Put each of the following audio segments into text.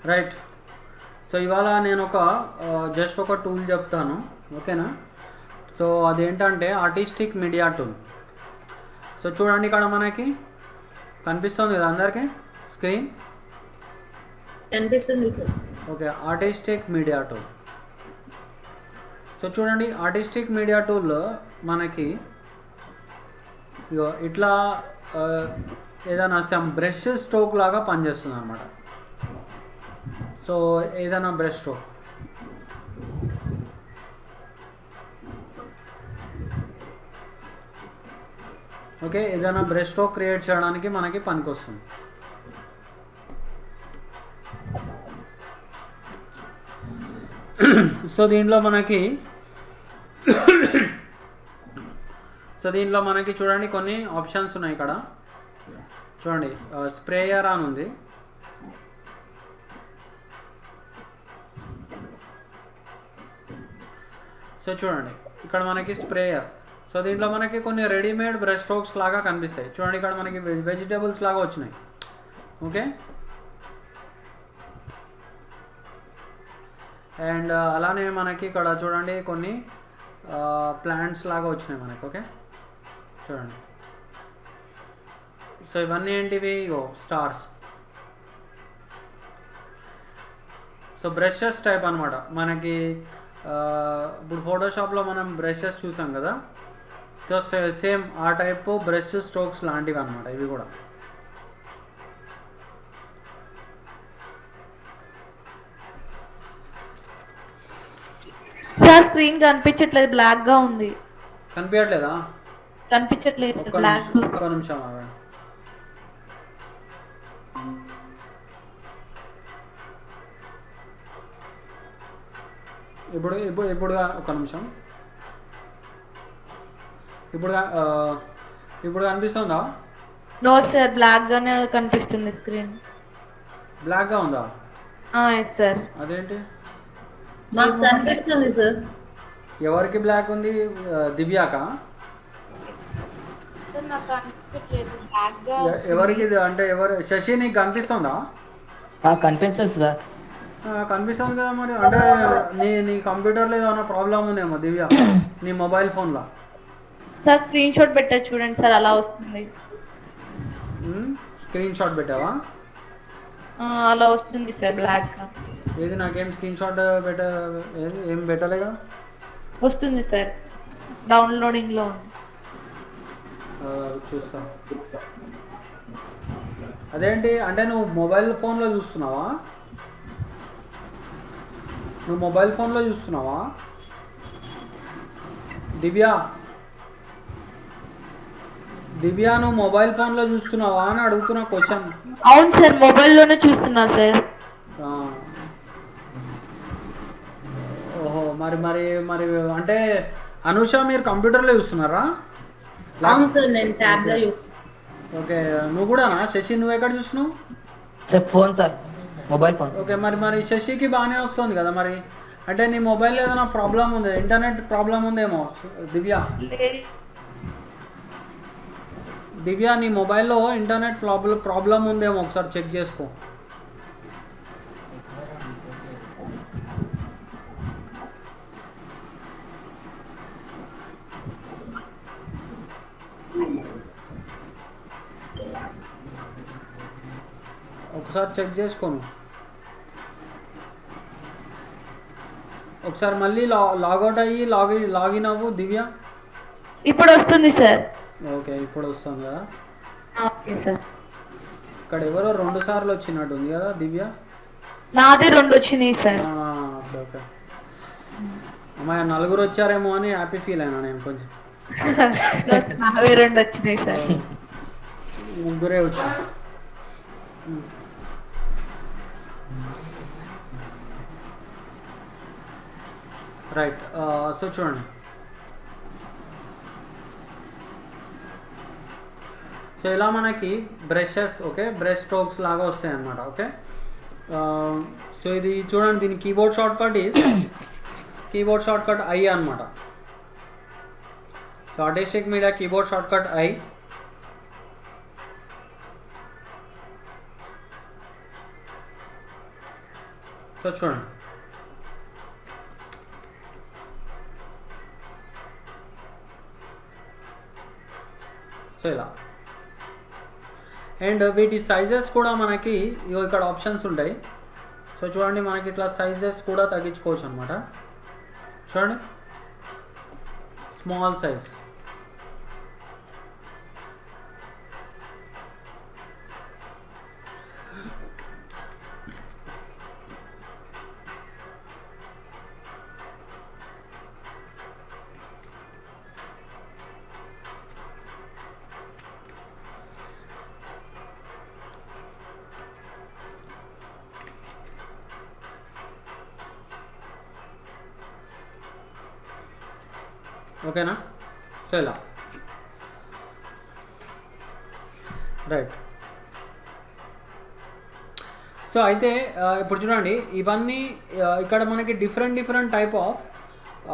Right. So ఇవాళ నేను just ఒక టూల్ చెప్తాను, ఓకేనా. సో అదేంటంటే ఆర్టిస్టిక్ మీడియా టూల్. సో చూడండి, ఇక్కడ మనకి కనిపిస్తుంది కదా అందరికీ స్క్రీన్? కనిపిస్తుంది sir. Okay, artistic media tool. So చూడండి, ఆర్టిస్టిక్ మీడియా టూల్ మనకి ఇట్లా ఏదైనా బ్రష్ స్ట్రోక్ లాగా పనిచేస్తుంది అనమాట. సో ఏదైనా బ్రష్ స్ట్రోక్, ఓకే, ఏదైనా బ్రష్ స్ట్రోక్ క్రియేట్ చేయడానికి మనకి పనికొస్తుంది. సో దీంట్లో మనకి చూడండి కొన్ని ఆప్షన్స్ ఉన్నాయి. ఇక్కడ చూడండి, స్ప్రేయర్ అని ఉంది. సో చూడండి, ఇక్కడ మనకి స్ప్రేయర్. సో దీంట్లో మనకి కొన్ని రెడీమేడ్ బ్రష్ స్ట్రోక్స్ లాగా కనిపిస్తాయి. చూడండి, ఇక్కడ మనకి వెజిటేబుల్స్ లాగా వచ్చినాయి, ఓకే. అండ్ అలానే మనకి ఇక్కడ చూడండి కొన్ని ప్లాంట్స్ లాగా వచ్చినాయి మనకి, ఓకే. చూడండి, సో ఇవన్నీ ఏంటివి? స్టార్స్. సో బ్రషెస్ టైప్ అనమాట మనకి. ఇప్పుడు ఫోటోషాప్లో మనం బ్రషెస్ చూసాం కదా, సో సేమ్ ఆ టైప్ బ్రష్ స్ట్రోక్స్ లాంటివి అనమాట ఇవి కూడా. సార్ స్క్రీన్ కనిపించట్లేదు, బ్లాక్ గా ఉంది. కనిపించట్లేదా? కనిపించట్లేదు, ఒక్క నిమిషం ఆగండి. ఇప్పుడు ఇప్పుడు ఇప్పుడు ఒక నిమిషం. ఇప్పుడు కనిపిస్తుందా? నో సార్, బ్లాక్ గానే కనిపిస్తుంది స్క్రీన్. బ్లాక్గా ఉందా? Yes sir. అదేంటి? మాకు కనిపిస్తుంది సార్. ఎవరికి బ్లాక్ ఉంది? దివ్యాకా? ఎవరికి అంటే శశి నీకు కనిపిస్తుందా? కనిపిస్తుంది సార్. కనిపిస్తుంది కదా మరి. అంటే నీ కంప్యూటర్లో ఏమైనా ప్రాబ్లం ఉందేమో దివ్య, నీ మొబైల్ ఫోన్లో. సార్ స్క్రీన్ షాట్ పెట్టా చూడండి సార్, అలా వస్తుంది. స్క్రీన్ షాట్ పెట్టావా? అలా వస్తుంది సార్ బ్లాక్. ఏది? నాకేం స్క్రీన్ షాట్ ఏం పెట్టలేగా. వస్తుంది సార్, డౌన్లోడింగ్ లో ఉంది. చూస్తా. అదేంటి అంటే నువ్వు మొబైల్ ఫోన్లో చూస్తున్నావా? దివ్య నువ్వు మొబైల్ ఫోన్లో చూస్తున్నావా అని అడుగుతున్నా క్వశ్చన్. అవును సార్, మొబైల్లోనే చూస్తున్నా సార్. ఓహో, మరి మరి మరి అంటే అనూష మీరు కంప్యూటర్లో చూస్తున్నారా? అవును సార్, నేను ట్యాబ్ లో చూస్తాను. ఓకే, నువ్వు కూడానా? శశి నువ్వు ఎక్కడ చూస్తున్నావు? Sir phone sir, mobile phone. Okay, మరి శశికి బాగానే వస్తుంది కదా మరి. అంటే నీ మొబైల్ ఏదైనా ప్రాబ్లం ఉంది, ఇంటర్నెట్ ప్రాబ్లం ఉందేమో. దివ్య నీ మొబైల్లో ఇంటర్నెట్ ప్రాబ్లం ఉందేమో, ఒకసారి చెక్ చేసుకో. ఒకసారి చెక్ చేసుకోను. ఒకసారి మళ్ళీ లాగౌట్ అయ్యి లాగిన్ అవ్వు దివ్య. ఇప్పుడు వస్తుంది సార్. ఓకే, ఇప్పుడు వస్తుంది కదా. Okay sir. ఇక్కడ ఎవరో 2 సార్లు వచ్చినట్టు ఉంది కదా దివ్య. నాది 2 వచ్చినాయి సార్. Okay okay. అమ్మాయి 4 వచ్చారేమో అని హ్యాపీ ఫీల్ అయినా నేను కొంచెం. నావే 2 వచ్చినాయి సార్. 3 వచ్చాయి. రైట్. సో చూడండి, సో ఇలా మనకి బ్రషెస్, ఓకే, బ్రష్ స్ట్రోక్స్ లాగా వస్తాయి అన్నమాట, ఓకే. సో ఇది చూడండి, దీని కీబోర్డ్ షార్ట్ కట్ ఐ అనమాట. So artistic media keyboard short cut I. So చూడండి, సో ఇలా. అండ్ వీటి సైజెస్ కూడా మనకి ఇగో ఇక్కడ ఆప్షన్స్ ఉంటాయి. సో చూడండి, మనకి ఇట్లా సైజెస్ కూడా తగ్గించుకోవచ్చు అనమాట. చూడండి, స్మాల్ సైజ్, ఓకేనా. సో ఇలా రైట్. సో అయితే ఇప్పుడు చూడండి, ఇవన్నీ ఇక్కడ మనకి డిఫరెంట్ టైప్ ఆఫ్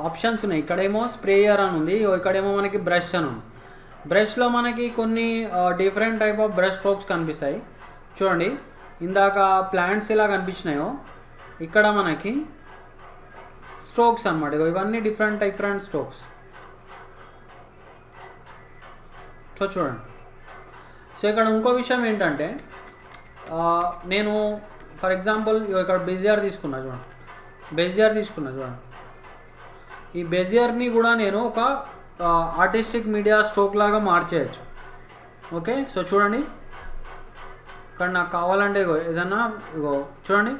ఆప్షన్స్ ఉన్నాయి. ఇక్కడేమో స్ప్రేయర్ అని ఉంది, ఇక్కడేమో మనకి బ్రష్ అని ఉంది. బ్రష్లో మనకి కొన్ని different type of brush strokes కనిపిస్తాయి. చూడండి, ఇందాక ప్లాంట్స్ ఎలా కనిపించినాయో ఇక్కడ మనకి స్ట్రోక్స్ అనమాట. ఇవన్నీ డిఫరెంట్ స్ట్రోక్స్. సో చూడండి, సో ఇక్కడ ఇంకో విషయం ఏంటంటే, నేను ఫర్ ఎగ్జాంపుల్ ఇక్కడ బెజియర్ తీసుకున్నా చూడండి. ఈ బెజియర్ని కూడా నేను ఒక ఆర్టిస్టిక్ మీడియా స్ట్రోక్ లాగా మార్చేయచ్చు. ఓకే, సో చూడండి, ఇక్కడ నాకు కావాలంటే ఏదన్నా చూడండి,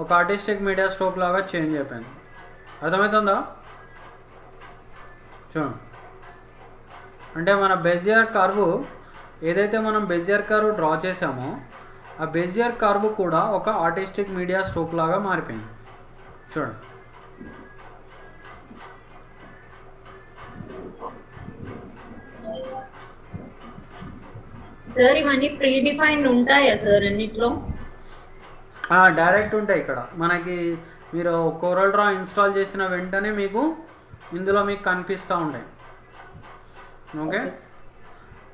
ఒక ఆర్టిస్టిక్ మీడియా స్ట్రోక్ లాగా చేంజ్ అయిపోయింది. అర్థమవుతుందా? చూడండి, అంటే మన బెజియర్ కర్వ్ ఏదైతే మనం బెజియర్ కర్వ్ డ్రా చేసామో ఆ బెజియర్ కర్వ్ కూడా ఒక ఆర్టిస్టిక్ మీడియా స్ట్రోక్ లాగా మారిపోయింది. చూడండి, సార్ ఇవన్నీ ప్రీ డిఫైన్డ్ ఉంటాయా సార్ అన్నిట్లో? డైరెక్ట్ ఉంటాయి. ఇక్కడ మనకి మీరు కోరల్ డ్రా ఇన్స్టాల్ చేసిన వెంటనే మీకు ఇందులో మీకు కనిపిస్తూ ఉంటాయి. ఓకే,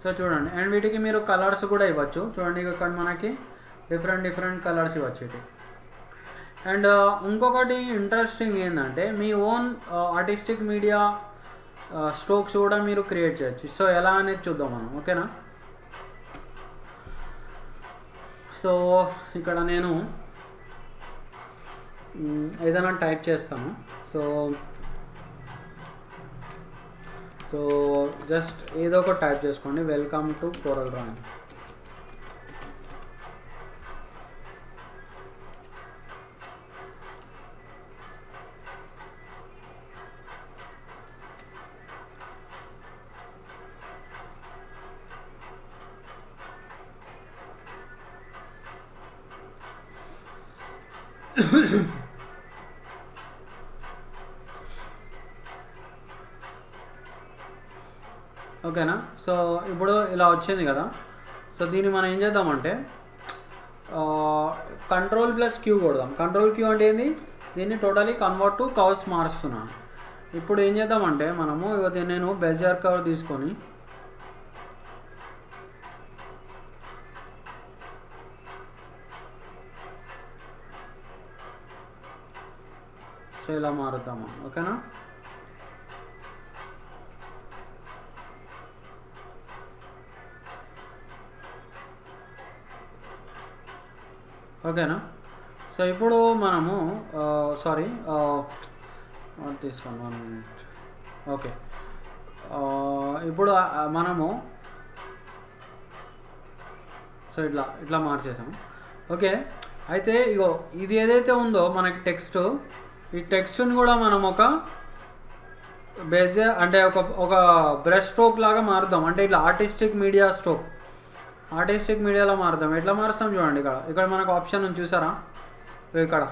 సో చూడండి, అండ్ వీటికి మీరు కలర్స్ కూడా ఇవ్వచ్చు. చూడండి, ఇక్కడ మనకి డిఫరెంట్ కలర్స్ ఇవ్వచ్చు ఇది. అండ్ ఇంకొకటి ఇంట్రెస్టింగ్ ఏంటంటే, మీ ఓన్ ఆర్టిస్టిక్ మీడియా స్ట్రోక్స్ కూడా మీరు క్రియేట్ చేయొచ్చు. సో ఎలా అనేది చూద్దాం మనం. ఓకేనా, సో ఇక్కడ నేను ఏదైనా టైప్ చేస్తాను. సో జస్ట్ ఏదో ఒక టైప్ చేసుకోండి, వెల్కమ్ టు కోరల్ డ్రాయింగ్. ఓకేనా, సో ఇప్పుడు ఇలా వచ్చింది కదా. సో దీన్ని మనం ఏం చేద్దామంటే Ctrl+Q కొడదాం. Ctrl+Q అంటే ఏంది, దీన్ని టోటలీ కన్వర్ట్ టు కర్వ్స్ మారుస్తున్నాను. ఇప్పుడు ఏం చేద్దామంటే మనము నేను బెజియర్ కర్వ్ తీసుకొని సో ఇలా మారుద్దాము. ఓకేనా, ఓకేనా. సో ఇప్పుడు మనము సారీ తీసుకోండి 1 minute. ఓకే, ఇప్పుడు మనము సో ఇట్లా మార్చేసాం. ఓకే, అయితే ఇగో ఇది ఏదైతే ఉందో మనకి టెక్స్ట్, ఈ టెక్స్ట్ని కూడా మనం ఒక బెజియర్ అంటే ఒక బ్రష్ స్ట్రోక్ లాగా మారుద్దాం. అంటే ఇట్లా ఆర్టిస్టిక్ మీడియాలో మారుద్దాం. ఎట్లా మారుస్తాం చూడండి, ఇక్కడ మనకు ఆప్షన్ ఉంది చూసారా, ఇక్కడ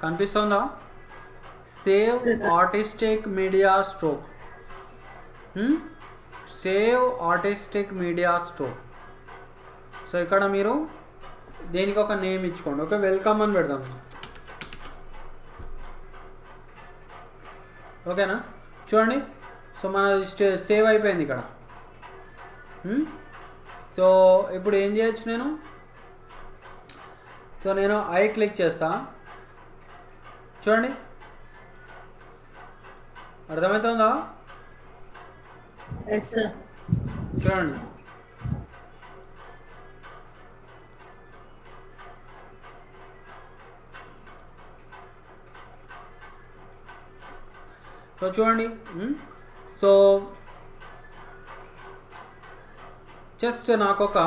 కనిపిస్తుందా, save artistic media stroke. So ఇక్కడ మీరు దేనికి ఒక నేమ్ ఇచ్చుకోండి. ఓకే, వెల్కమ్ అని పెడదాం. ఓకేనా, చూడండి, సో మన సేవ్ అయిపోయింది ఇక్కడ. సో ఇప్పుడు ఏం చేయొచ్చు నేను, సో నేను ఐ క్లిక్ చేస్తా, చూడండి అర్థమవుతుందా? Yes sir. చూడండి సో చూడండి. సో జస్ట్ నాకు ఒక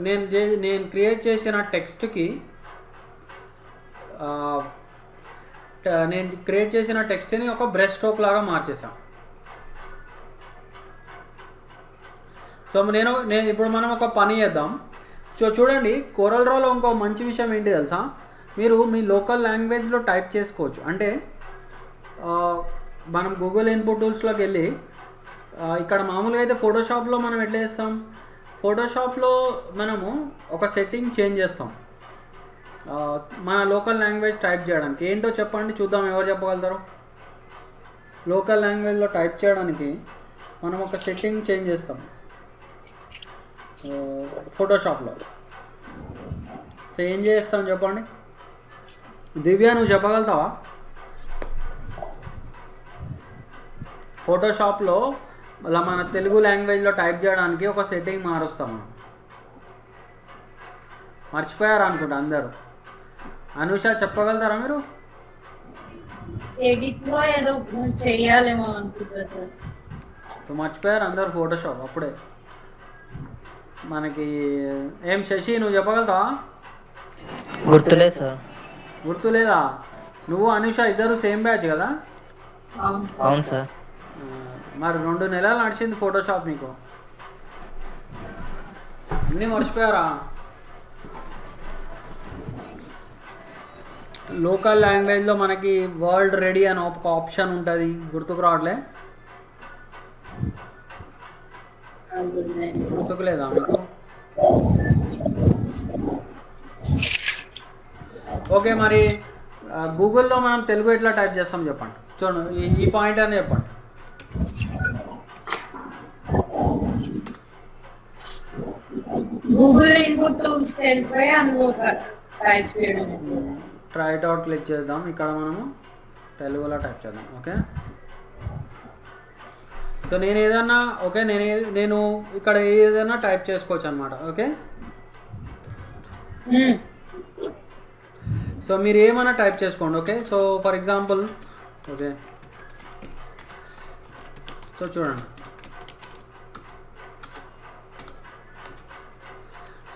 నేను క్రియేట్ చేసిన టెక్స్ట్కి నేను క్రియేట్ చేసిన టెక్స్ట్ని ఒక బ్రష్ స్ట్రోక్ లాగా మార్చేసాం. సో నేను ఇప్పుడు మనం ఒక పని చేద్దాం. సో చూడండి, కోరల్ డ్రాలో ఇంకో మంచి విషయం ఏంటి తెలుసా, మీరు మీ లోకల్ లాంగ్వేజ్లో టైప్ చేసుకోవచ్చు. అంటే మనం గూగుల్ ఇన్పుట్ టూల్స్లోకి వెళ్ళి ఇక్కడ మామూలుగా అయితే ఫోటోషాప్లో మనం ఎట్లా చేస్తాం, ఫోటోషాప్లో మనము ఒక సెట్టింగ్ చేంజ్ చేస్తాం మన లోకల్ లాంగ్వేజ్ టైప్ చేయడానికి. ఏంటో చెప్పండి చూద్దాం, ఎవరు చెప్పగలుగుతారు? లోకల్ లాంగ్వేజ్లో టైప్ చేయడానికి మనం ఒక సెట్టింగ్ చేంజ్ చేస్తాం ఫోటోషాప్లో. సో ఏం చేస్తాం చెప్పండి? దివ్య నువ్వు చెప్పగలుగుతావా? ఫోటోషాప్లో అలా మన తెలుగు లాంగ్వేజ్లో టైప్ చేయడానికి ఒక సెట్టింగ్ మారుస్తాం మనం. మర్చిపోయారు అనుకుంటా అందరూ. అనుష చెప్పగలుగుతారా మీరు? ఎడిట్ లో ఏదో చెయ్యాలేమో అనుకుంటా సార్. మర్చిపోయారు అందరు ఫోటోషాప్ అప్పుడే. మనకి ఏం శశి నువ్వు చెప్పగలుగుతావా? గుర్తులేదు సార్. గుర్తులేదా? నువ్వు అనుష ఇద్దరు సేమ్ బ్యాచ్ కదా? అవును సార్. మరి 2 నెలలు నడిచింది ఫోటోషాప్ మీకు, అన్నీ మర్చిపోయారా? లోకల్ లాంగ్వేజ్లో మనకి వరల్డ్ రెడీ అని ఒక ఆప్షన్ ఉంటుంది, గుర్తుకు రావట్లే? గుర్తుకులేదా మీకు? ఓకే, మరి గూగుల్లో మనం తెలుగు ఎట్లా టైప్ చేస్తాం చెప్పండి. చూడండి, ఈ పాయింట్ అని చెప్పండి. గూగుల్ ఇన్పుట్ టూల్స్ వెళ్ళిపోయి అందులో టైప్ చేయడం. ట్రై ఇట్ అవుట్ క్లిక్ చేద్దాం. ఇక్కడ మనము తెలుగులో టైప్ చేద్దాం. ఓకే, సో నేను ఏదన్నా ఓకే నేను ఇక్కడ ఏదైనా టైప్ చేసుకోవచ్చు అనమాట. ఓకే, సో మీరు ఏమైనా టైప్ చేసుకోండి. Okay, so for example okay, so చూడండి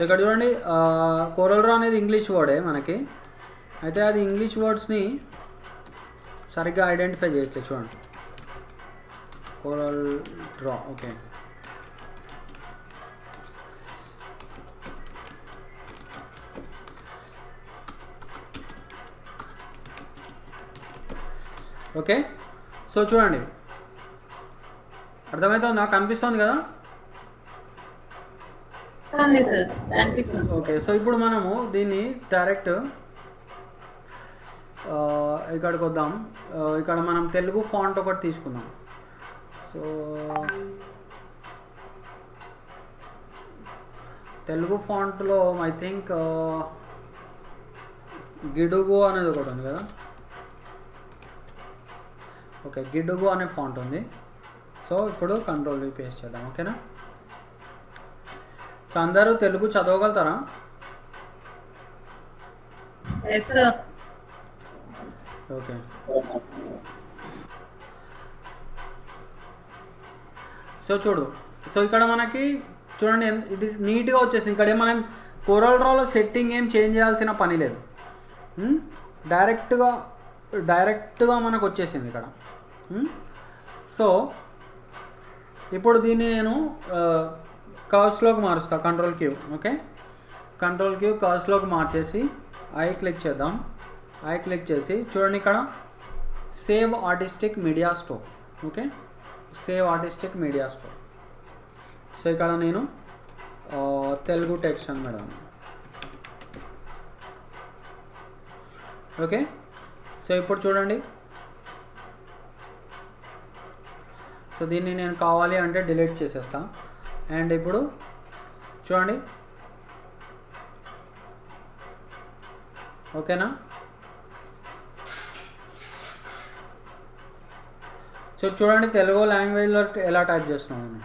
ఇక్కడ చూడండి, కోరల్ డ్రా అనేది ఇంగ్లీష్ వర్డే మనకి. అయితే అది ఇంగ్లీష్ వర్డ్స్ని సరిగ్గా ఐడెంటిఫై చేయట్లేదు. చూడండి, coral draw. Okay, okay, so చూడండి అర్థమవుతుంది, నాకు అనిపిస్తుంది కదా? ఓకే, సో ఇప్పుడు మనము దీన్ని డైరెక్ట్ ఇక్కడికి వద్దాం. ఇక్కడ మనం తెలుగు ఫాంట్ ఒకటి తీసుకుందాం. సో తెలుగు ఫాంట్లో ఐ థింక్ గిడుగు అనేది ఒకటి ఉంది కదా. ఓకే, గిడుగు అనే ఫాంట్ ఉంది. సో ఇప్పుడు కంట్రోల్ పేస్ట్ చేద్దాం. ఓకేనా? సో అందరూ తెలుగు చదవగలుగుతారా? ఓకే, సో చూడు, సో ఇక్కడ మనకి చూడండి ఇది నీట్గా వచ్చేసింది. ఇక్కడ మనం కోరల్ డ్రాలో సెట్టింగ్ ఏం చేంజ్ చేయాల్సిన పని లేదు, డైరెక్ట్గా మనకు వచ్చేసింది ఇక్కడ. సో ఇప్పుడు దీన్ని నేను కర్వ్స్లోకి మారుస్తా. Control Q. Okay, control Q కర్వ్స్లోకి మార్చేసి ఐ క్లిక్ చేద్దాం. ఐ క్లిక్ చేసి చూడండి ఇక్కడ save artistic media store. Okay, save artistic media store. So ఇక్కడ నేను తెలుగు టెక్స్ట్ అని పెడదాం. ఓకే, సో ఇప్పుడు చూడండి, సో దీన్ని నేను కావాలి అంటే డిలీట్ చేసేస్తాను. అండ్ ఇప్పుడు చూడండి ఓకేనా. సో చూడండి తెలుగు లాంగ్వేజ్లో ఎలా టైప్ చేస్తున్నాను.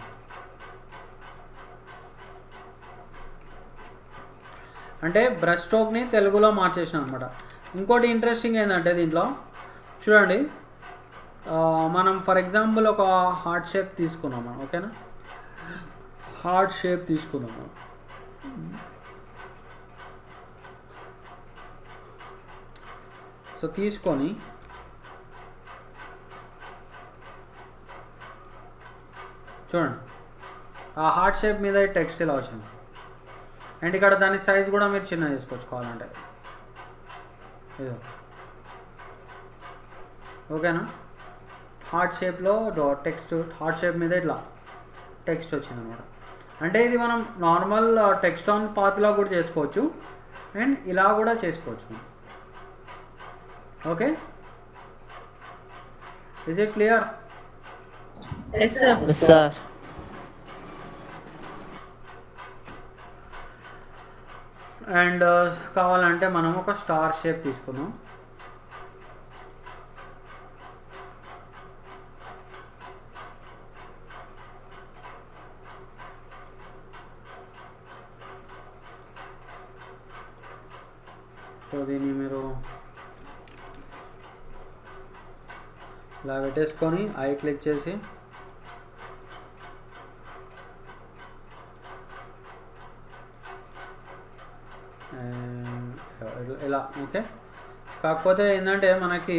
అంటే బ్రష్ స్ట్రోక్ని తెలుగులో మార్చేసిన అనమాట. ఇంకోటి ఇంట్రెస్టింగ్ ఏంటంటే దీంట్లో చూడండి, మనం ఫర్ ఎగ్జాంపుల్ ఒక హార్ట్ షేప్ తీసుకున్నాము, ఓకేనా. హార్ట్ షేప్ తీసుకున్నాము. సో తీసుకొని చూడండి ఆ హార్ట్ షేప్ మీద టెక్స్ట్ ఇలా వచ్చింది. అండ్ ఇక్కడ దాని సైజ్ కూడా మీరు చిన్న చేసుకోవచ్చు కావాలంటే. ఇదో ఓకేనా. హార్ట్ షేప్లో టెక్స్ట్, హార్ట్ షేప్ మీద ఇట్లా టెక్స్ట్ వచ్చింది అనమాట. అంటే ఇది మనం నార్మల్ టెక్స్ట్ ఆన్ పాత్లా కూడా చేసుకోవచ్చు అండ్ ఇలా కూడా చేసుకోవచ్చు. Okay, is it clear? Yes, sir. Yes, sir. And కావాలంటే మనం ఒక స్టార్ షేప్ తీసుకుందాం. సో దీన్ని మీరు ఇలా పెట్టేసుకొని ఐ క్లిక్ చేసి ఇలా. ఓకే, కాకపోతే ఏంటంటే మనకి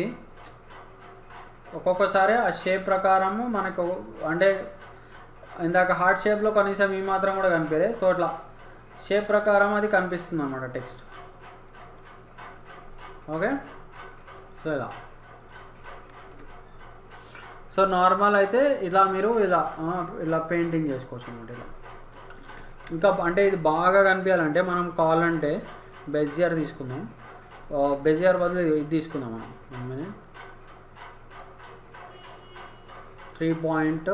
ఒక్కొక్కసారి ఆ షేప్ ప్రకారము మనకు అంటే ఇందాక హార్ట్ షేప్లో కనీసం ఈ మాత్రం కూడా కనిపించలేదు. సో అట్లా షేప్ ప్రకారం అది కనిపిస్తుంది అన్నమాట టెక్స్ట్. ఓకే, సో ఇలా. సో నార్మల్ అయితే ఇలా మీరు ఇలా ఇలా పెయింటింగ్ చేసుకోవచ్చు అన్నమాట. ఇలా ఇంకా అంటే ఇది బాగా కనిపించాలంటే మనం కావాలంటే బెజియర్ తీసుకుందాం. బెజియర్ బదులు ఇది తీసుకుందాం మనం. 1 minute 3 point.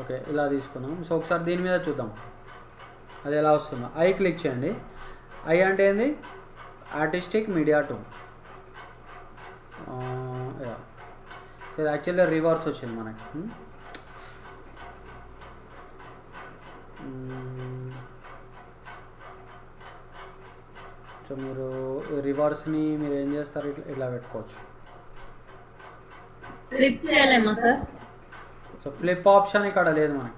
ఓకే, ఇలా తీసుకుందాం. సో ఒకసారి దీని మీద చూద్దాం అది ఎలా వస్తుందో. ఐ క్లిక్ చేయండి. ఐ అంటే ఏంది? Artistic media tool. సో ఇది యాక్చువల్లీ రివర్స్ వచ్చింది మనకి. సో మీరు రివర్స్ని మీరు ఏం చేస్తారు, ఇట్లా ఇట్లా పెట్టుకోవచ్చు. ఫ్లిప్ చేయలేమా సార్? సో ఫ్లిప్ ఆప్షన్ ఇక్కడ లేదు మనకి.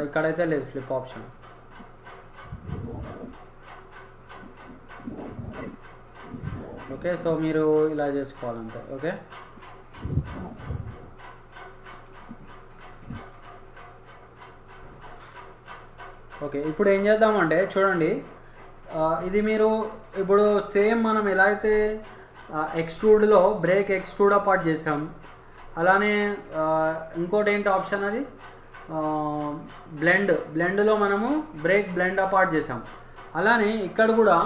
ఇక్కడైతే లేదు ఫ్లిప్ ఆప్షన్. ఓకే, సో మీరు ఇలా చేసుకోవాలంటే. ఓకే, ఓకే ఇప్పుడు ఏం చేద్దామంటే చూడండి, ఇది మీరు ఇప్పుడు సేమ్ మనం ఎలా అయితే ఎక్స్ట్రూడ్లో బ్రేక్ ఎక్స్ట్రూడ్ అపార్ట్ చేసాం, అలానే ఇంకోటి ఏంటి ఆప్షన్ అది బ్లెండ్లో మనము బ్రేక్ బ్లెండ్ అపార్ట్ చేసాం. అలానే ఇక్కడ కూడా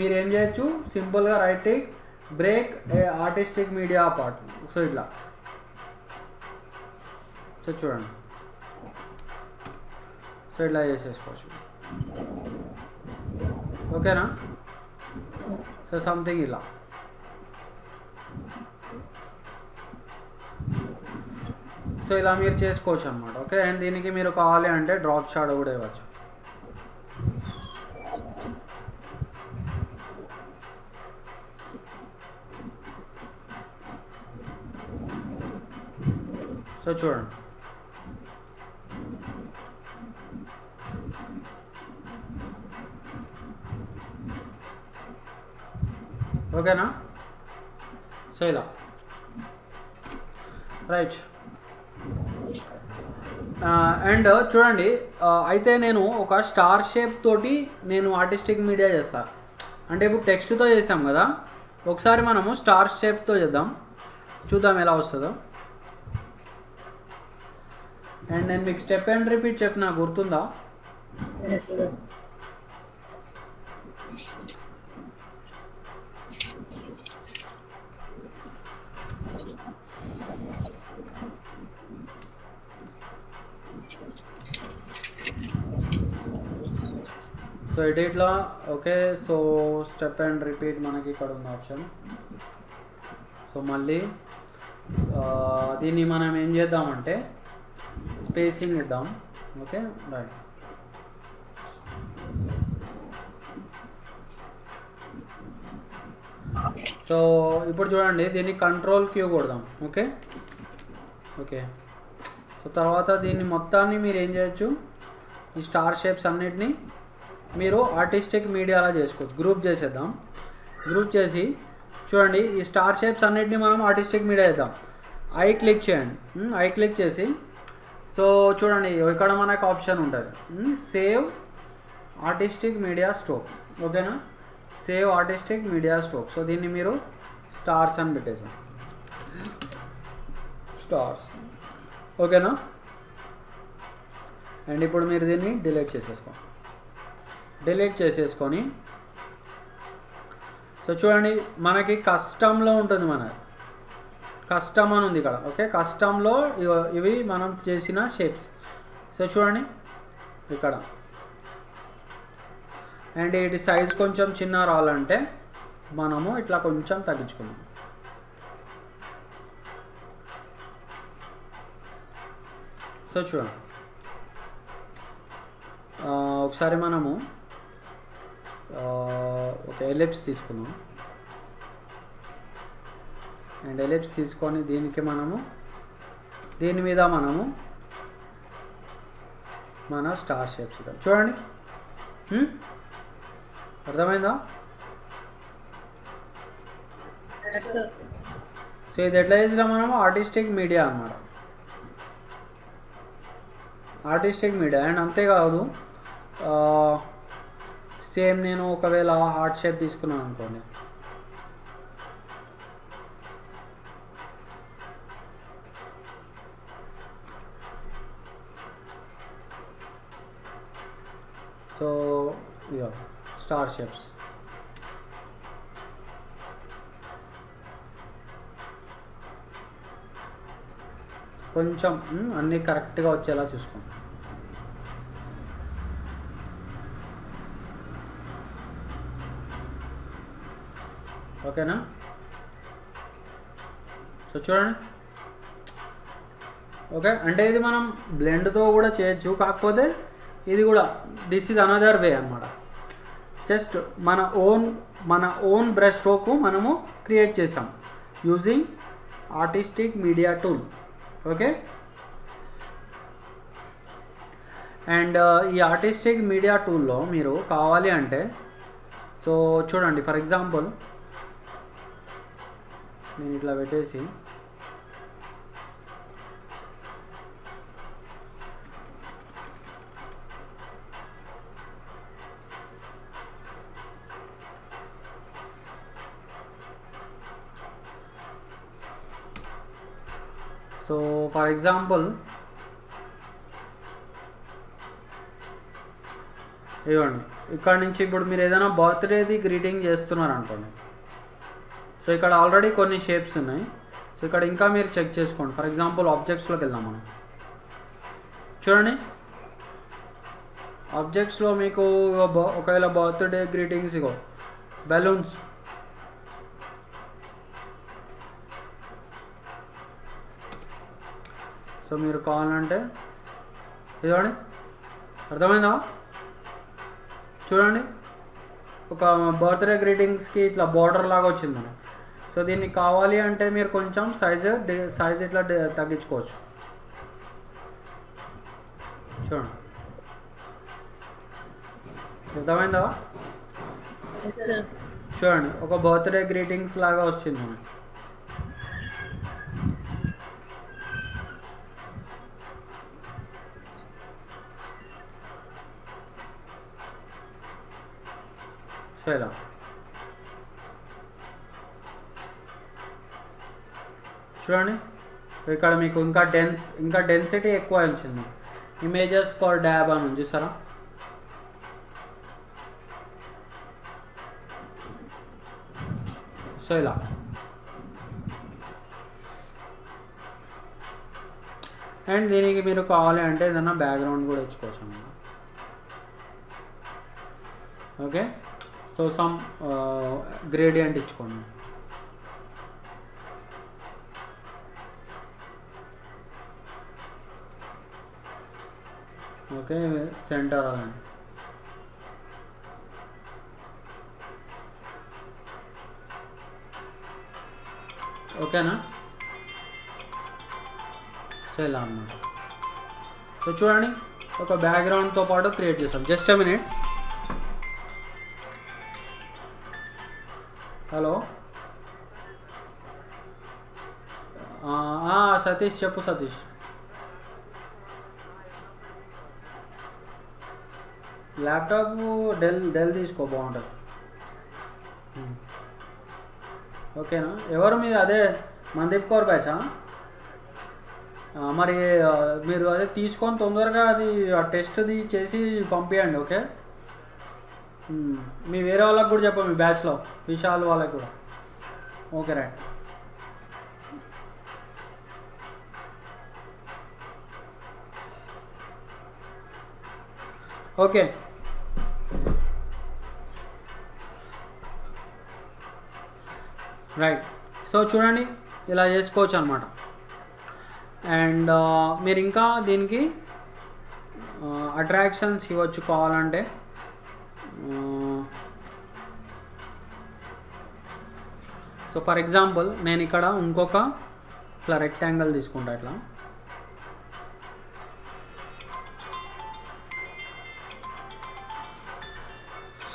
మీరు ఏం చేయొచ్చు, సింపుల్గా right click break artistic media apart. So ఇట్లా. సో చూడండి, సో ఇట్లా చేసేసుకోవచ్చు. ఓకేనా. సో సంథింగ్ ఇలా. సో ఇలా మీరు చేసుకోవచ్చు అన్నమాట. ఓకే, అండ్ దీనికి మీరు కావాలి అంటే డ్రాప్ షాడో కూడా ఇవ్వచ్చు. సో చూడండి, ఓకేనా. సో ఇలా రైట్. అండ్ చూడండి, అయితే నేను ఒక స్టార్ షేప్ తోటి నేను ఆర్టిస్టిక్ మీడియా చేస్తాను. అంటే ఇప్పుడు టెక్స్ట్తో చేసాం కదా, ఒకసారి మనము స్టార్ షేప్తో చేద్దాం, చూద్దాం ఎలా వస్తుందో. అండ్ నేను మీకు స్టెప్ అండ్ రిపీట్ చెప్పిన గుర్తుందా? Yes, sir. సో ఇట్లా okay. So step and repeat మనకి ఇక్కడ ఉంది ఆప్షన్. సో మళ్ళీ దీన్ని మనం ఏం చేద్దామంటే స్పేసింగ్ ఇద్దాం. Okay right. సో ఇప్పుడు చూడండి దీన్ని కంట్రోల్ క్యూ కొడదాం. Okay okay. సో తర్వాత దీన్ని మొత్తాన్ని మీరు ఏం చేయొచ్చు, ఈ స్టార్ షేప్స్ అన్నిటినీ మీరు ఆర్టిస్టిక్ మీడియాలా చేసుకోవచ్చు. గ్రూప్ చేసేద్దాం. గ్రూప్ చేసి చూడండి ఈ స్టార్ షేప్స్ అన్నిటిని మనం ఆర్టిస్టిక్ మీడియా ఇద్దాం. ఐ క్లిక్ చేయండి. ఐ క్లిక్ చేసి సో చూడండి ఇక్కడ మనకు ఆప్షన్ ఉంటుంది సేవ్ ఆర్టిస్టిక్ మీడియా స్ట్రోక్. ఓకేనా, save artistic media stroke. So దీన్ని మీరు స్టార్స్ అని పెట్టేసాం, స్టార్స్. ఓకేనా. అండ్ ఇప్పుడు మీరు దీన్ని డిలీట్ చేసేసుకొని సో చూడండి మనకి కస్టమ్లో ఉంటుంది, మన కస్టమ్ అని ఉంది ఇక్కడ. ఓకే, కస్టమ్లో ఇవి మనం చేసిన షేప్స్. సో చూడండి ఇక్కడ. అండ్ వీటి సైజ్ కొంచెం చిన్న రావాలంటే మనము ఇట్లా కొంచెం తగ్గించుకున్నాం. సో చూడండి ఒకసారి మనము ఒక ఎలిప్స్ తీసుకున్నాం. అండ్ ఎలిప్స్ తీసుకొని దీని మీద మనము మన స్టార్ షేప్స్ ఇద్దాం. చూడండి అర్థమైందా? సో ఇది ఎట్లా చేసినా మనము ఆర్టిస్టిక్ మీడియా అన్నమాట, ఆర్టిస్టిక్ మీడియా. అండ్ అంతేకాదు సేమ్ నేను ఒకవేళ హార్ట్ షేప్ తీసుకున్నాను అనుకోండి, సో ఇక స్టార్ షేప్స్. కొంచెం అన్నీ కరెక్ట్గా వచ్చేలా చూసుకోండి. ఓకేనా. సో చూడండి ఓకే. అంటే ఇది మనం బ్లెండ్తో కూడా చేయొచ్చు, కాకపోతే ఇది కూడా దిస్ ఈజ్ అనదర్ వే అన్నమాట. జస్ట్ మన ఓన్ బ్రష్ స్ట్రోక్ మనము క్రియేట్ చేసాం using artistic media tool. Okay. And ఈ ఆర్టిస్టిక్ మీడియా టూల్లో మీరు కావాలి అంటే సో చూడండి, ఫర్ ఎగ్జాంపుల్ నేను ఇట్లా పెట్టేసి సో ఫర్ ఎగ్జాంపుల్ ఇవ్వండి, ఇక్కడ నుంచి ఇప్పుడు మీరు ఏదైనా బర్త్డేది గ్రీటింగ్ చేస్తున్నారు అనుకోండి. సో ఇక్కడ ఆల్రెడీ కొన్ని షేప్స్ ఉన్నాయి. సో ఇక్కడ ఇంకా మీరు చెక్ చేసుకోండి. ఫర్ ఎగ్జాంపుల్ ఆబ్జెక్ట్స్లోకి వెళ్దాం మనం. చూడండి ఆబ్జెక్ట్స్లో మీకు ఒకవేళ బర్త్డే గ్రీటింగ్స్ ఇగో బెలూన్స్, సో మీరు కావాలంటే ఇదిగోండి, అర్థమైందా? చూడండి ఒక బర్త్డే గ్రీటింగ్స్కి ఇట్లా బార్డర్ లాగా వచ్చింది మనకి. సో దీన్ని కావాలి అంటే మీరు కొంచెం సైజ్ ఇట్లా తగ్గించుకోవచ్చు. చూడండి అర్థమైందా? చూడండి ఒక బర్త్డే గ్రీటింగ్స్ లాగా వచ్చింది మనకి. సో ఇలా చూడండి ఇక్కడ మీకు ఇంకా డెన్సిటీ ఎక్కువ వచ్చింది. ఇమేజెస్ పర్ డ్యాబ్ అని ఉంది చూసారా? సో ఇలా అండ్ దీనికి మీరు కావాలి అంటే ఏదైనా బ్యాక్గ్రౌండ్ కూడా ఇచ్చుకోవచ్చు అన్నమాట. ఓకే. సో సమ్ గ్రేడియంట్ ఇచ్చుకోండి. ఓకే, సెంటర్ అలాంటి ఓకేనా. సో ఇలా అన్నమాట. సో చూడండి, ఒక బ్యాక్గ్రౌండ్తో పాటు క్రియేట్ చేస్తాం. Just a minute. Hello Satish చెప్పు. సతీష్, ల్యాప్టాప్ డెల్ తీసుకో, బాగుంటుంది. ఓకేనా. ఎవరు మీరు? అదే మందీప్ కౌర్ బ్యాచా? మరి మీరు అదే తీసుకొని తొందరగా అది టెస్ట్ది చేసి పంపించండి. ఓకే. మీ వేరే వాళ్ళకి కూడా చెప్పండి, మీ బ్యాచ్లో విశాల్ వాళ్ళకి కూడా. Okay right. Okay, right. So చూడండి, ఇలా చేసుకోవచ్చు అనమాట. అండ్ మీరు ఇంకా దీనికి అట్రాక్షన్స్ ఇవ్వచ్చు కావాలంటే. సో ఫర్ ఎగ్జాంపుల్ నేను ఇక్కడ ఇంకొక ఇట్లా రెక్టాంగిల్ తీసుకుంటా. ఇట్లా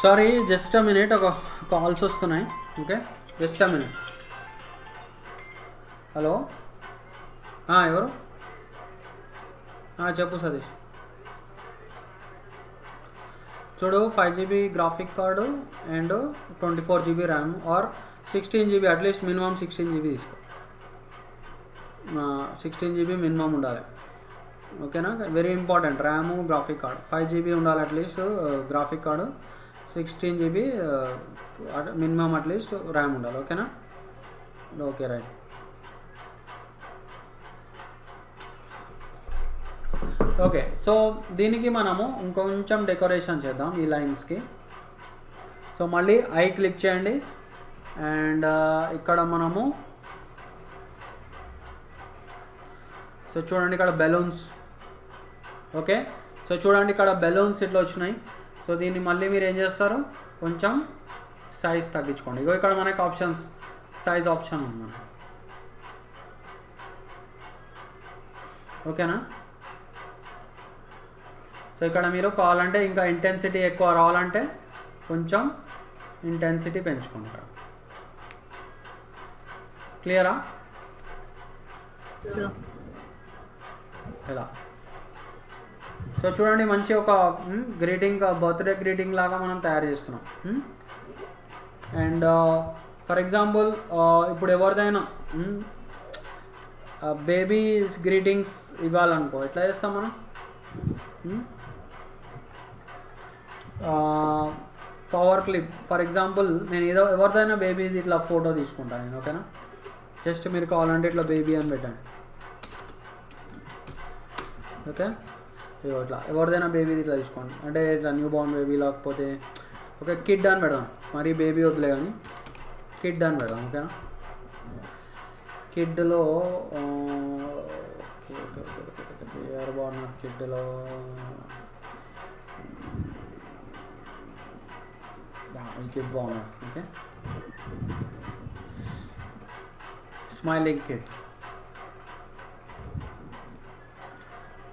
సారీ, జస్ట్ అ మినిట్, ఒక కాల్స్ వస్తున్నాయి. Okay, just a minute. Hello, ఎవరు? చెప్పు సతీష్. చూడు, 5 GB graphic card and 24 GB RAM or 16 GB, at least minimum 16 GB తీసుకో. 16 GB మినిమం ఉండాలి. ఓకేనా, very important. RAM graphic card 5 GB ఉండాలి at least. Graphic card 16 GB minimum at least RAM ఉండాలి. ఓకేనా. Okay right. Okay, so దీనికి మనము ఇంకొంచెం డెకరేషన్ చేద్దాం ఈ లైన్స్కి. సో మళ్ళీ ఐ క్లిక్ చేయండి అండ్ ఇక్కడ మనము సో చూడండి ఇక్కడ బెలూన్స్. ఓకే, సో చూడండి ఇక్కడ బెలూన్స్ ఇట్లా వచ్చినాయి. సో దీన్ని మళ్ళీ మీరు ఏం చేస్తారు, కొంచెం సైజ్ తగ్గించుకోండి. ఇగో ఇక్కడ మనకి ఆప్షన్స్, సైజ్ ఆప్షన్ ఉంది. ఓకేనా. సో ఇక్కడ మీరు కావాలంటే ఇంకా ఇంటెన్సిటీ ఎక్కువ రావాలంటే కొంచెం ఇంటెన్సిటీ పెంచుకుంటారు. క్లియరా? ఇలా. సో చూడండి, మంచి ఒక గ్రీటింగ్, బర్త్డే గ్రీటింగ్ లాగా మనం తయారు చేస్తున్నాం. అండ్ ఫర్ ఎగ్జాంపుల్ ఇప్పుడు ఎవరిదైనా బేబీ గ్రీటింగ్స్ ఇవ్వాలనుకో, ఎట్లా చేస్తాం మనం? Power clip. ఫర్ ఎగ్జాంపుల్ నేను ఏదో ఎవరిదైనా బేబీది ఇట్లా ఫోటో తీసుకుంటాను నేను. ఓకేనా, జస్ట్ మీరు కావాలంటే ఇట్లా బేబీ అని పెట్టండి. ఓకే, ఇట్లా ఎవరిదైనా బేబీది ఇట్లా తీసుకోండి. అంటే ఇట్లా న్యూ బార్న్ బేబీ, లేకపోతే ఓకే కిడ్ అని పెడదాం. మరి బేబీ వద్దులే కానీ కిడ్ అని పెడదాం. ఓకేనా. కిడ్లో ఓకే ఓకే ఓకే ఎవరు బాగున్నారు కిడ్లో? కిడ్ బాగున్నారు. Okay, smiling kid.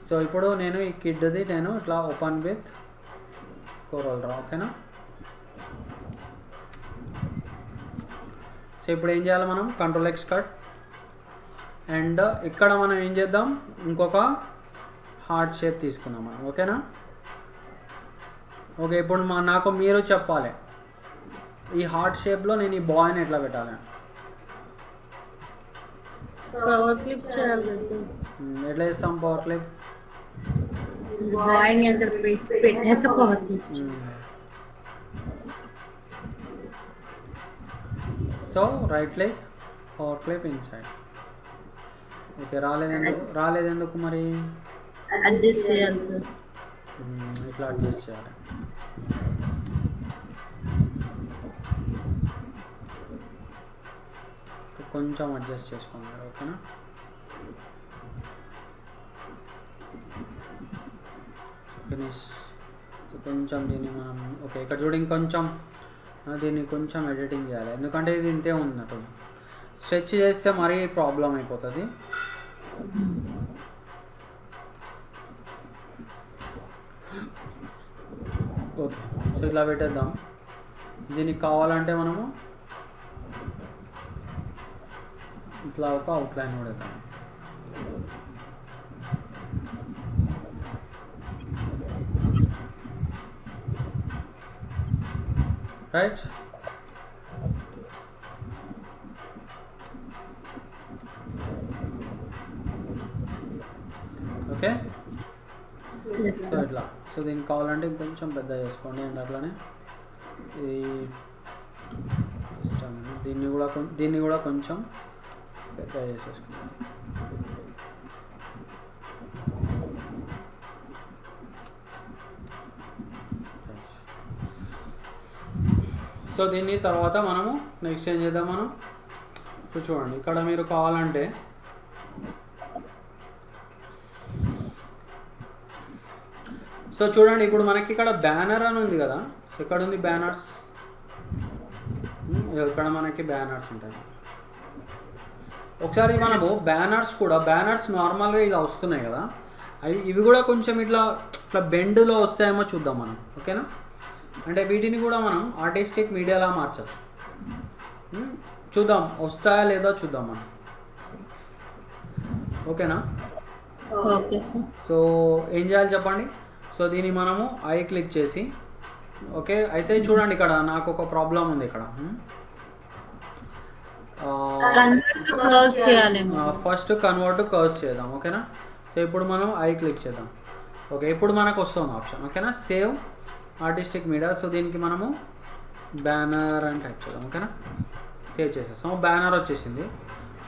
సో ఇప్పుడు నేను ఈ కిడ్ది నేను ఇట్లా ఓపెన్ విత్ కోరల్ డ్రా. ఓకేనా. సో ఇప్పుడు ఏం చేయాలి మనం? Control X cut. అండ్ ఇక్కడ మనం ఏం చేద్దాం, ఇంకొక హార్ట్ షేప్ తీసుకుందాం మనం. ఓకేనా. ఓకే, ఇప్పుడు నాకు మీరు చెప్పాలి ఈ హార్ట్ షేప్లో నేను ఈ బాయ్ని ఎట్లా పెట్టాలి. పవర్ క్లిప్ చేయాలి. ఎట్లా చేస్తాం పవర్ క్లిప్? బాయ్ని అక్కడ పెట్టాక power clip. So right click, power clip inside. Okay, రాలేదెందుకు మరి? అడ్జస్ట్ చేయాలి సార్. ఇట్లా అడ్జస్ట్ చేయాలి. కొంచెం అడ్జస్ట్ చేసుకోండి ఓకేనా. ఫినిష్. సో కొంచెం దీన్ని మనం ఓకే ఇక్కడ చూడు ఇంకొంచెం దీన్ని కొంచెం ఎడిటింగ్ చేయాలి, ఎందుకంటే ఇది ఇంతే ఉన్నట్టు. స్ట్రెచ్ చేస్తే మరీ ప్రాబ్లం అయిపోతుంది. ఓకే సో ఇట్లా పెట్టేద్దాం. దీనికి కావాలంటే మనము ఇట్లా ఒక అవుట్లైన్ పెడతాం. రైట్. ఓకే సో ఇట్లా. సో దీనికి కావాలంటే ఇంకొంచెం పెద్ద చేసుకోండి. అండ్ అట్లానే ఇది ఇష్టం, దీన్ని కూడా కొంచెం పెద్ద చేసేసుకుంటాం. సో దీన్ని తర్వాత మనము నెక్స్ట్ ఏం చేద్దాం మనం. సో చూడండి ఇక్కడ మీరు కావాలంటే సో చూడండి ఇప్పుడు మనకి ఇక్కడ బ్యానర్ అని ఉంది కదా. సో ఇక్కడ ఉంది బ్యానర్స్, ఇక్కడ మనకి బ్యానర్స్ ఉంటాయి. ఒకసారి మనము బ్యానర్స్ నార్మల్గా ఇలా వస్తున్నాయి కదా, ఇవి కూడా కొంచెం ఇట్లా ఇట్లా బెండ్లో వస్తాయేమో చూద్దాం మనం ఓకేనా. అంటే వీటిని కూడా మనం ఆర్టిస్టిక్ మీడియాలా మార్చచ్చు. చూద్దాం వస్తాయా లేదో చూద్దాం మనం ఓకేనా. సో ఏం చేయాలి చెప్పండి. సో దీన్ని మనము ఐ క్లిక్ చేసి ఓకే. అయితే చూడండి ఇక్కడ నాకు ఒక ప్రాబ్లం ఉంది. ఇక్కడ ఫస్ట్ కన్వర్ట్ టు కర్వ్స్ చేద్దాం ఓకేనా. సో ఇప్పుడు మనం ఐ క్లిక్ చేద్దాం. ఓకే ఇప్పుడు మనకు వస్తుంది ఆప్షన్ ఓకేనా, సేవ్ ఆర్టిస్టిక్ మీడియా. సో దీనికి మనము బ్యానర్ అని టైప్ చేద్దాం ఓకేనా. సేవ్ చేసేస్తాం, బ్యానర్ వచ్చేసింది.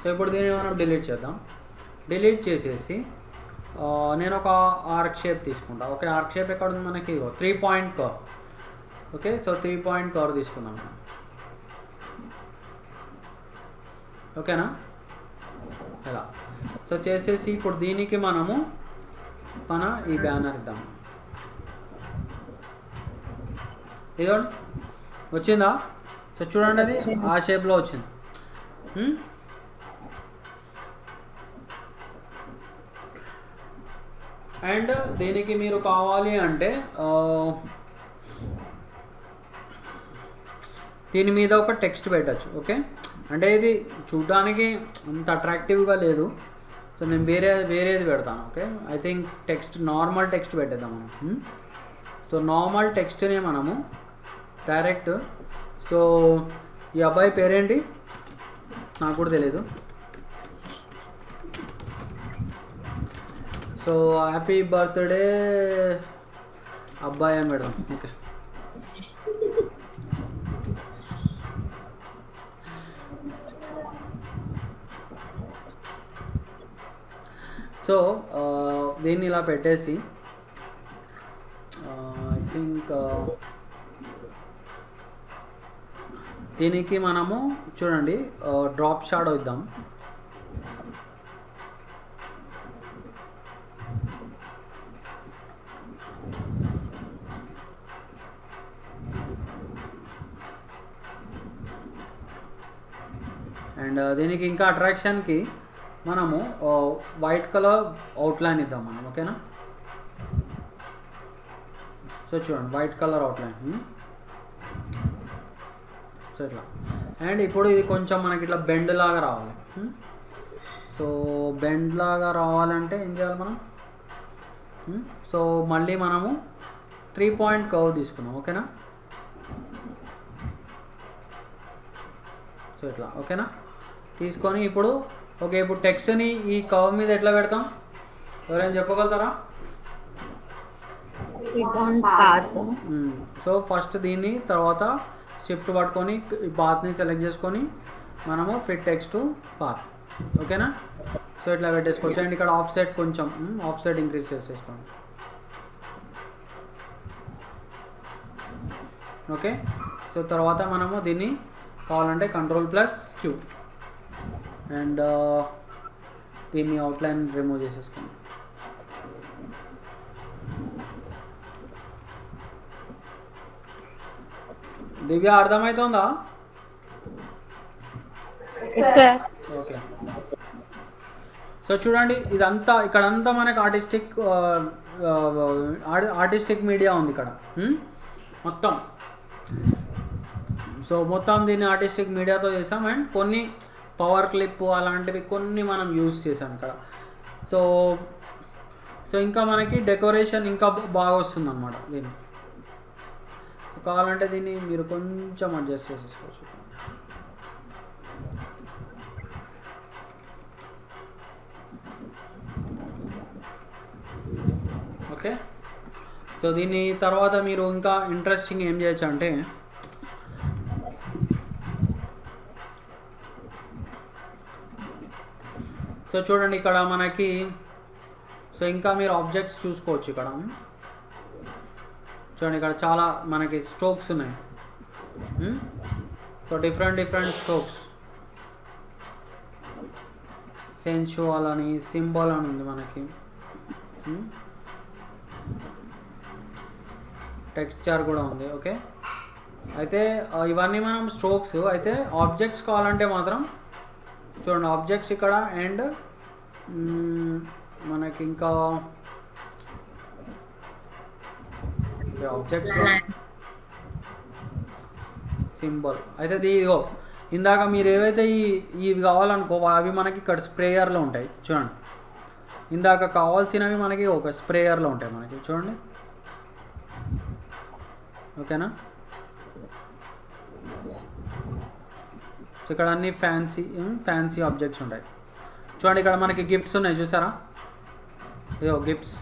సో ఇప్పుడు దీన్ని మనం డిలీట్ చేద్దాం. డిలీట్ చేసేసి నేను ఒక ఆర్క్ షేప్ తీసుకుంటా. ఓకే ఆర్క్ షేప్ ఎక్కడ ఉంది మనకి, 3 point curve. Okay so 3 point curve తీసుకుందాం మనం ఓకేనా ఇలా. సో చేసేసి ఇప్పుడు దీనికి మనము ఈ బ్యానర్ ఇద్దాం. ఇదిగోండి వచ్చిందా. సో చూడండి అది ఆ షేప్లో వచ్చింది. అండ్ దీనికి మీరు కావాలి అంటే దీని మీద ఒక టెక్స్ట్ పెట్టచ్చు ఓకే. అంటే ఇది చూడడానికి అంత అట్రాక్టివ్గా లేదు. సో నేను వేరేది పెడతాను okay. I think text normal text పెట్టేద్దాం మనం. సో నార్మల్ టెక్స్ట్ని మనము డైరెక్ట్. సో ఈ అబ్బాయి పేరేంటి నాకు కూడా తెలీదు. సో హ్యాపీ బర్త్డే అబ్బాయి అని పెడదాం ఓకే. సో దీన్ని ఇలా పెట్టేసి ఐ థింక్ దీనికి మనము చూడండి డ్రాప్ షాడో ఇద్దాం. అండ్ దీనికి ఇంకా అట్రాక్షన్కి మనము వైట్ కలర్ అవుట్లైన్ ఇద్దాం మనం ఓకేనా. సో చూడండి వైట్ కలర్ అవుట్లైన్. సో ఇట్లా. అండ్ ఇప్పుడు ఇది కొంచెం మనకి ఇట్లా బెండ్ లాగా రావాలి. సో బెండ్ లాగా రావాలంటే ఏం చేయాలి మనం. సో మళ్ళీ మనము 3 పాయింట్ కర్వ్ తీసుకున్నాం ఓకేనా. సో ఇట్లా ఓకేనా తీసుకొని ఇప్పుడు ఓకే ఇప్పుడు టెక్స్ట్ని ఈ కర్వ్ మీద ఎట్లా పెడతాం ఎవరైనా చెప్పగలుగుతారా. సో ఫస్ట్ దీన్ని తర్వాత షిఫ్ట్ పట్టుకొని ఈ పాత్ని సెలెక్ట్ చేసుకొని మనము ఫిట్ టెక్స్ట్ టు పాత్ ఓకేనా. సో ఇట్లా పెట్టేసుకోవచ్చు. అండ్ ఇక్కడ ఆఫ్ సెట్ కొంచెం ఆఫ్ సెట్ ఇంక్రీజ్ చేసేసుకోండి ఓకే. సో తర్వాత మనము దీన్ని కావాలంటే Ctrl+Q అండ్ దీన్ని అవుట్లైన్ రిమూవ్ చేసేసుకుందాం. దివ్య అర్థమవుతుందా? Sir okay. సో చూడండి, ఇదంతా ఇక్కడంతా మనకి ఆర్టిస్టిక్ మీడియా ఉంది ఇక్కడ మొత్తం. సో మొత్తం దీన్ని ఆర్టిస్టిక్ మీడియాతో చేసాం. అండ్ కొన్ని పవర్ క్లిప్ అలాంటివి కొన్ని మనం యూజ్ చేసాం ఇక్కడ. సో సో ఇంకా మనకి డెకరేషన్ ఇంకా బాగా వస్తుంది అనమాట దీన్ని. కావాలంటే దీన్ని మీరు కొంచెం అడ్జస్ట్ చేసేసుకోవచ్చు. ఓకే. సో దీని తర్వాత మీరు ఇంకా ఇంట్రెస్టింగ్ ఏం చేయొచ్చు అంటే, సో చూడండి ఇక్కడ మనకి, సో ఇంకా మీరు ఆబ్జెక్ట్స్ చూసుకోవచ్చు ఇక్కడ. చూడండి ఇక్కడ చాలా మనకి స్ట్రోక్స్ ఉన్నాయి. సో డిఫరెంట్ స్ట్రోక్స్, సెన్షువల్ అని, సింబల్ అని ఉంది మనకి, టెక్స్చర్ కూడా ఉంది. ఓకే. అయితే ఇవన్నీ మనం స్ట్రోక్స్. అయితే ఆబ్జెక్ట్స్ కావాలంటే మాత్రం చూడండి, ఆబ్జెక్ట్స్ ఇక్కడ. అండ్ మనకి ఇంకా ఆబ్జెక్ట్స్ సింబల్. అయితే ఇదిగో ఇందాక మీరు ఏవైతే ఇవి కావాలనుకో అవి మనకి ఇక్కడ స్ప్రేయర్లో ఉంటాయి. చూడండి, ఇందాక కావాల్సినవి మనకి ఒక స్ప్రేయర్లో ఉంటాయి మనకి. చూడండి, ఓకేనా? సో ఇక్కడ అన్ని ఫ్యాన్సీ ఆబ్జెక్ట్స్ ఉంటాయి. చూడండి ఇక్కడ మనకి గిఫ్ట్స్ ఉన్నాయి, చూసారా? ఇదో గిఫ్ట్స్.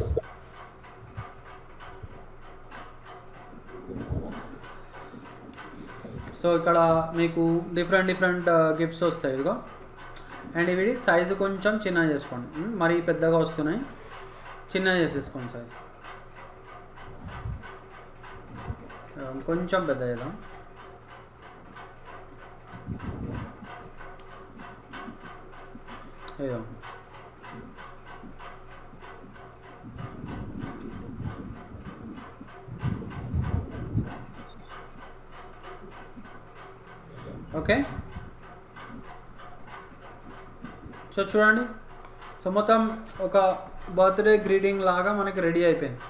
సో ఇక్కడ మీకు డిఫరెంట్ గిఫ్ట్స్ వస్తాయి, ఇదిగో. అండ్ ఇవి సైజు కొంచెం చిన్నగా చేసుకోండి, మరీ పెద్దగా వస్తున్నాయి, చిన్నగా చేసేసుకోండి సైజ్ కొంచెం పెద్ద చేద్దాం. ఏదో ఓకే. సో చూడండి, సో మొత్తం ఒక బర్త్డే గ్రీటింగ్ లాగా మనకి రెడీ అయిపోయింది.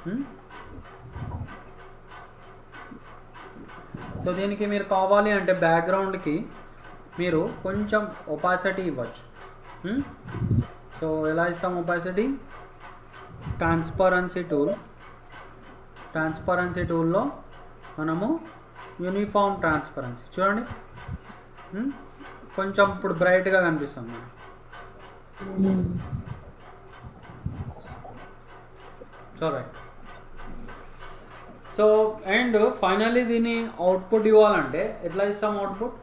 సో దీనికి మీరు కావాలి అంటే బ్యాక్గ్రౌండ్కి మీరు కొంచెం ఒపాసిటీ ఇవ్వచ్చు. సో ఎలా ఇస్తాం ఒపాసిటీ? ట్రాన్స్పరెన్సీ టూల్లో మనము యూనిఫామ్ ట్రాన్స్పరెన్సీ చూడండి, కొంచెం ఇప్పుడు బ్రైట్గా కనిపిస్తుంది. So right. So and finally దీన్ని అవుట్పుట్ ఇవ్వాలంటే ఎట్లా ఇస్తాం? అవుట్పుట్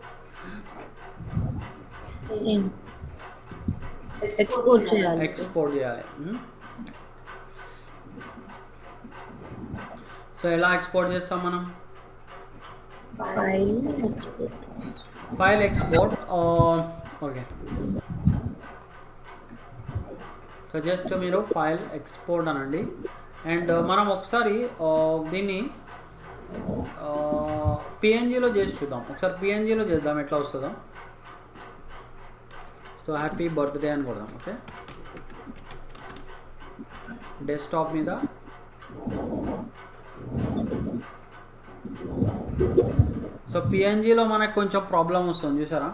ఎక్స్పోర్ట్ చేయాలి. సో ఎలా ఎక్స్పోర్ట్ చేస్తాం మనం? File export. Okay. So just మీరు ఫైల్ ఎక్స్పోర్ట్ అనండి. అండ్ మనం ఒకసారి దీన్ని పిఎన్జిలో చేసి చూద్దాం. ఒకసారి పిఎన్జిలో చేద్దాం ఎట్లా వస్తుందో. సో హ్యాపీ బర్త్డే అని కొడదాం. ఓకే, డెస్క్టాప్ మీద. సో పిఎన్జిలో మనకు కొంచెం ప్రాబ్లం వస్తుంది, చూసారా?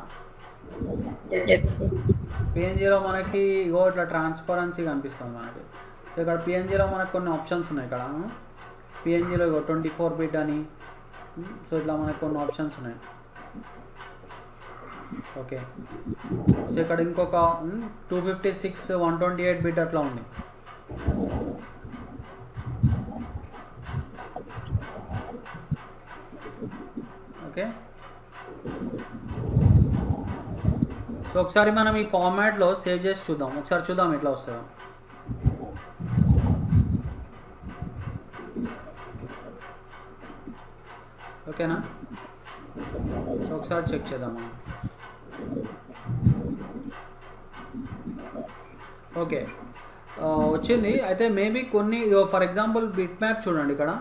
పిఎన్జిలో మనకి ఇగో ఇట్లా ట్రాన్స్పరెన్సీ కనిపిస్తుంది మనకి. సో ఇక్కడ పిఎన్జిలో మనకు కొన్ని ఆప్షన్స్ ఉన్నాయి. ఇక్కడ పిఎన్జిలో ఇగో 24 బిట్ అని, సో ఇట్లా మనకు కొన్ని ఆప్షన్స్ ఉన్నాయి. ఓకే. సో ఇక్కడ ఇంకొక 256, 128 బిట్ అట్లా ఉంది. ఓకే. సో ఒకసారి మనం ఈ ఫార్మాట్లో సేవ్ చేసి చూద్దాం. ఒకసారి చూద్దాం ఎట్లా వస్తుందో. ఓకేనా? ఒకసారి చెక్ చేద్దాం మనం. ఓకే వచ్చింది. అయితే మేబీ కొన్ని ఫర్ ఎగ్జాంపుల్ బిట్ మ్యాప్ చూడండి, ఇక్కడ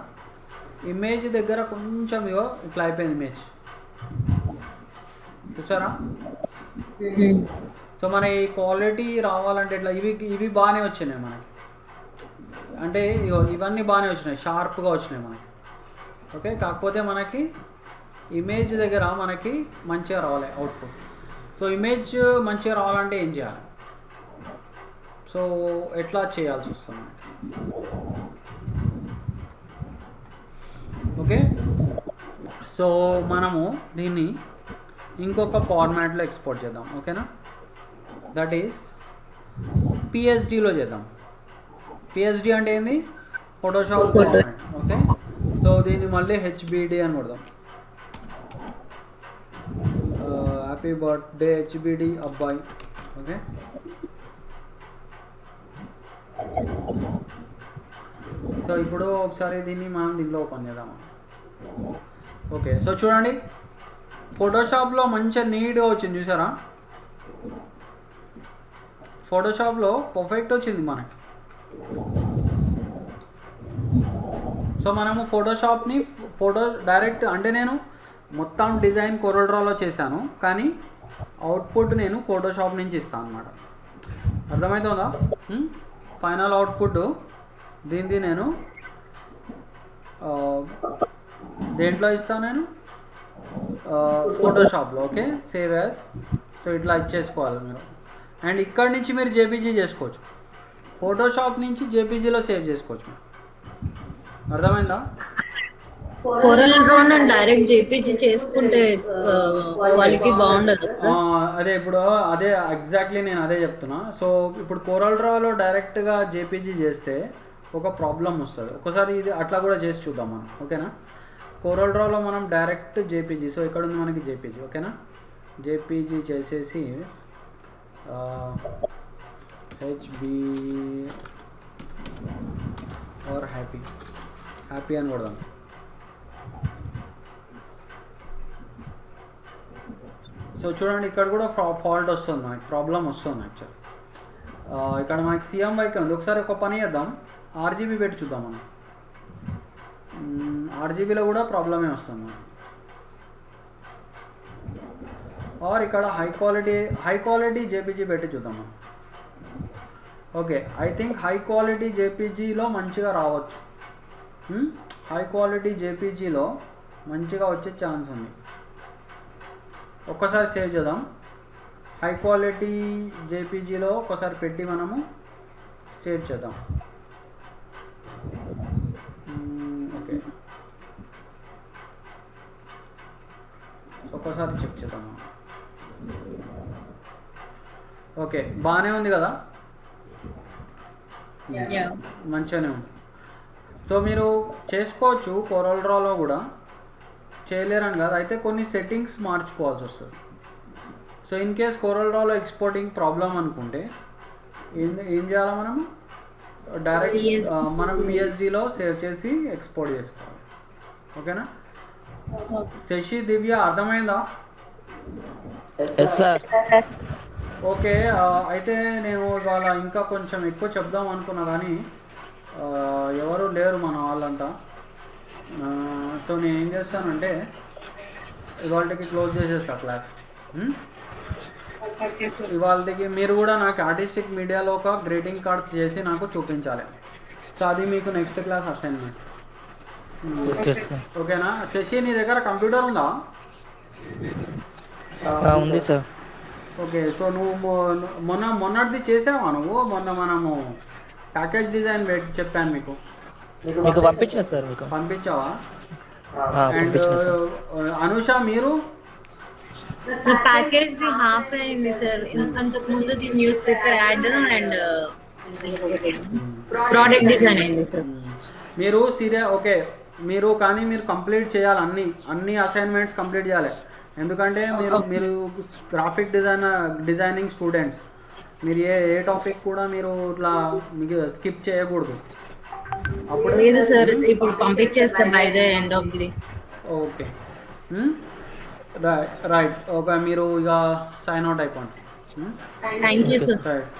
ఇమేజ్ దగ్గర కొంచెం ఇట్లా అయిపోయింది ఇమేజ్, చూసారా? సో మన ఈ క్వాలిటీ రావాలంటే ఇట్లా ఇవి బాగానే వచ్చినాయి మనకి, అంటే ఇవన్నీ బాగానే వచ్చినాయి, షార్ప్గా వచ్చినాయి మనకి. ఓకే, కాకపోతే మనకి ఇమేజ్ దగ్గర మనకి మంచిగా రావాలి అవుట్పుట్. సో ఇమేజ్ మంచిగా రావాలంటే ఏం చేయాలి? సో ఎట్లా చేయాల్సి వస్తుంది మనకి? ఓకే, సో మనము దీన్ని ఇంకొక ఫార్మాట్లో ఎక్స్పోర్ట్ చేద్దాం. ఓకేనా, దట్ ఈస్ పిఎస్డిలో చేద్దాం. పిఎస్డి అంటే ఏంది? Photoshop format. ఓకే, సో దీన్ని మళ్ళీ హెచ్బిడి అని కొడదాం. హ్యాపీ బర్త్డే హెచ్బిడి అబ్బాయి. ఓకే, సో ఇప్పుడు ఒకసారి దీన్ని మనం దీంట్లో ఓపెన్ చేద్దాం. ఓకే, సో చూడండి ఫోటోషాప్లో మంచిగా నీట్గా వచ్చింది, చూసారా? ఫోటోషాప్లో పర్ఫెక్ట్ వచ్చింది మనకి. సో మనము ఫోటోషాప్ని డైరెక్ట్ అంటే నేను మొత్తం డిజైన్ కొరల్ డ్రాలో చేశాను, కానీ అవుట్పుట్ నేను ఫోటోషాప్ నుంచి ఇస్తాను అనమాట. అర్థమవుతుందా? ఫైనల్ అవుట్పుట్ దీనిది నేను దేంట్లో ఇస్తాను? నేను ఫోటోషాప్లో. Okay, save as. సో ఇట్లా ఇచ్చేసుకోవాలి మీరు, అండ్ ఇక్కడ నుంచి మీరు జేపీజీ చేసుకోవచ్చు, ఫోటోషాప్ నుంచి జేపీజీలో సేవ్ చేసుకోవచ్చు. అర్థమైందా? కోరల్ డ్రాన్ డైరెక్ట్ జేపీజీ చేసుకుంటే క్వాలిటీ బాగుండదు. అదే ఇప్పుడు అదే ఎగ్జాక్ట్లీ నేను అదే చెప్తున్నా. సో ఇప్పుడు కోరల్ డ్రాలో డైరెక్ట్గా జేపీజీ చేస్తే ఒక ప్రాబ్లం వస్తుంది ఒకసారి, ఇది అట్లా కూడా చేసి చూద్దాం మనం. ఓకేనా, కోరల్ డ్రాలో మనం డైరెక్ట్ జేపీజీ, సో ఇక్కడ ఉంది మనకి జేపీజీ. ఓకేనా, జేపీజీ చేసేసి హెచ్బి ఆర్ హ్యాపీ అని కొడదాం. సో చూడండి ఇక్కడ కూడా ఫాల్ట్ వస్తుంది మనకి, ప్రాబ్లం వస్తుంది యాక్చువల్. ఇక్కడ మనకి సిఎంవైకే ఉంది. ఒకసారి ఒక పని చేద్దాం, ఆర్జీబీ పెట్టి చూద్దాం మనం. ఆర్జీబీలో కూడా ప్రాబ్లమే వస్తుంది మనకి. ఆర్ ఇక్కడ హై క్వాలిటీ జేపీజీ పెట్టి చూద్దాం మనం. Okay, I think high quality జేపీజీలో మంచిగా రావచ్చు. హై క్వాలిటీ జేపీజీలో మంచిగా వచ్చే ఛాన్స్ ఉంది. ఒక్కసారి సేవ్ చేద్దాం. హై క్వాలిటీ జేపీజీలో ఒకసారి పెట్టి మనము సేవ్ చేద్దాం. ఓకే, ఒక్కసారి చెక్ చేద్దాం. ఓకే, బాగానే ఉంది కదా, మంచిగానే ఉంది. సో మీరు చేసుకోవచ్చు, కోరల్ డ్రాలో కూడా చేయలేరని కాదు, అయితే కొన్ని సెట్టింగ్స్ మార్చుకోవాల్సి వస్తుంది. సో ఇన్ కేస్ కోరల్ డ్రాలో ఎక్స్పోర్టింగ్ ప్రాబ్లం అనుకుంటే ఏం చేయాలి? మనము డైరెక్ట్ మనం పిఎస్డిలో సేవ్ చేసి ఎక్స్పోర్ట్ చేసుకోవాలి. ఓకేనా? శశి, దివ్య అర్థమైందా? ఓకే, అయితే నేను ఇవాళ ఇంకా కొంచెం ఎక్కువ చెప్దాం అనుకున్నా, కానీ ఎవరు లేరు మన వాళ్ళంతా. సో నేను ఏం చేస్తానంటే ఇవాళకి క్లోజ్ చేసేస్తా క్లాస్. ఇవాళకి మీరు కూడా నాకు ఆర్టిస్టిక్ మీడియాలో ఒక గ్రీటింగ్ కార్డ్ చేసి నాకు చూపించాలి. సో అది మీకు నెక్స్ట్ క్లాస్ అసైన్మెంట్. ఓకేనా? శశి, నీ దగ్గర కంప్యూటర్ ఉందా? ఉంది సార్. ఓకే, సో నువ్వు మొన్నటిది చేసావా? నువ్వు మొన్న మనము ప్యాకేజ్ డిజైన్ చెప్పాను మీకు పంపించిన సార్. మీకు పంపించావా? అండ్ అనుష, మీరు ప్యాకేజ్ ది హాఫ్ అయింది సార్. అంతకు ముందు the news paper ad and product design అయింది సార్. మీరు ఓకే, మీరు కంప్లీట్ చేయాలి, అన్ని అసైన్మెంట్స్ కంప్లీట్ చేయాలి. ఎందుకంటే మీరు గ్రాఫిక్ డిజైనింగ్ స్టూడెంట్స్, మీరు ఏ టాపిక్ కూడా మీరు ఇట్లా మీకు స్కిప్ చేయకూడదు. అప్పుడు లేదు సార్, ఇప్పుడు పంపించేస్తా by the end of the day. Okay, right. Okay, మీరు ఇక సైన్ అవుట్ అయిపోండి. Thank you sir. రైట్.